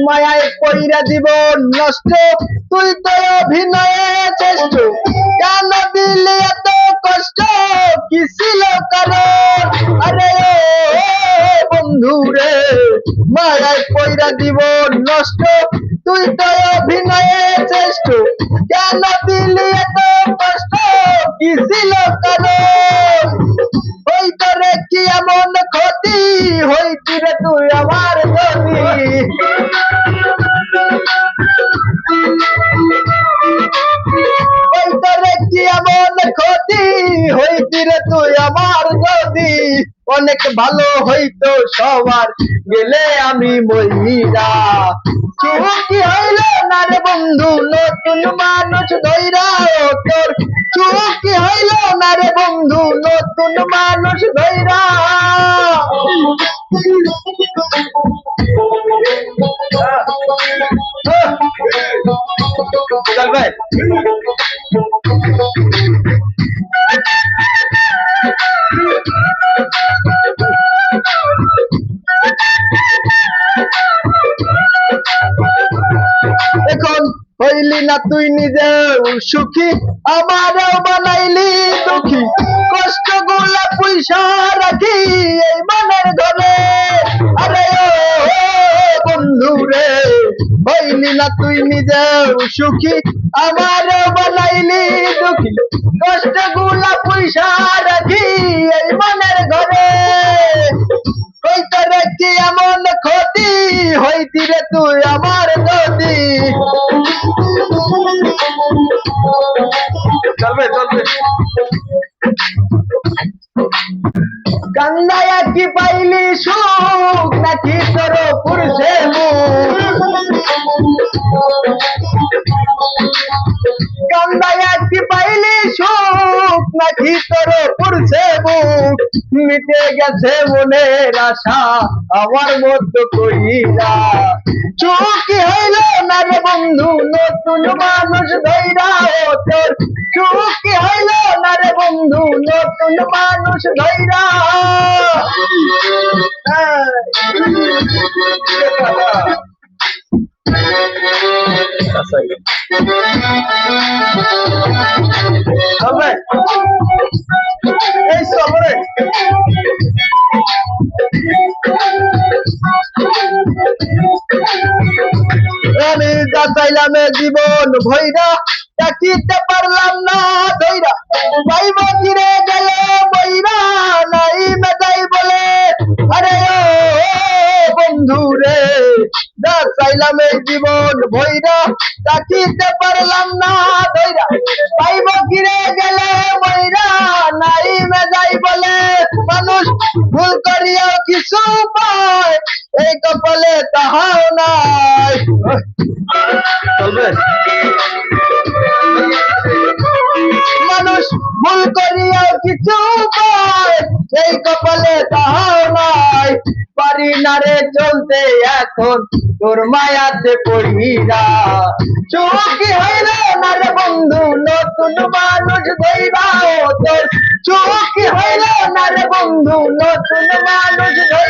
মায়ায় কইরা জীবন নষ্ট, তুই তো অভিনয়ে চেষ্ট, কেন দিলি এত কষ্ট, কি ছিল কারণ? আরে ও বন্ধু রে, মায়ায় কইরা জীবন নষ্ট, তুই তো অভিনয়ে চেষ্ট, কেন দিলি এত কষ্ট, কি ছিল কারণ? হইতো রে কি এমন ক্ষতি, হইতি রে তুই আমার যদি, হইতো রে কি এমন ক্ষতি, হইতি রে তুই আমার যদি, অনেক ভালো হইতো সবার গেলে আমি মইরা, চুকি হইল না রে বন্ধু নতুন মানুষ ধইরা, ও তোর চুকি হইল না রে বন্ধু নতুন মানুষ ধইরা। চল ভাই এখন হইলি না তুই নিজে সুখী, আমারও বানাইলি দুঃখী, কষ্ট গুলা পয়সা রাখি এই মনের ঘরে। আরে ও বন্ধু রে, হইলি না তুই নিজে সুখী, আমারও বানাইলি দুঃখী, কষ্ট গুলা পয়সা রাখি এই মনের ঘরে। হইতো রে কি এমন ক্ষতি, হইতি রে তুই আমার যদি, চলবে চলবে। কান্দায়া কি পাইলি সুখ, নাকি তোর পুরুষে মুখ, কান্দায়া কি পাইলি সুখ, নাকি তোর পুরুষে মুখ, মিটে গেছে মনের আশা আমার মতো কইরা, চুকি হইল না রে বন্ধু নতুন মানুষ ধইরা, ও তোর চুকি হইল না রে বন্ধু নতুন মানুষ ধইরা। এই সবরে আমি যা চাইলাম জীবন ভৈরা, দেখিতে পারলাম না ধৈরা, পাইব ফিরে গেলে বইরা, নাই মেদাই বলে। আরে ও বন্ধু রে, যা চাইলাম জীবন ভৈরা, দেখিতে পারলাম না ধৈরা, পাইব ফিরে গেলে বইরা, নাই মেদাই বলে। মানুষ ভুল করিয়াও কিছু পায়, এই কপালে তাহাও নাই। চলবে। মানুষ ভুল করিয়াও কিছু পায়, এই কপালে তাহাও নাই। পারি না রে চলতে এখন তোর মায়াতে পড়িরা, চুকি হইল না রে বন্ধু নতুন মানুষ ধইরা, ও তোর চুকি হইল না রে বন্ধু নতুন মানুষ ধইরা।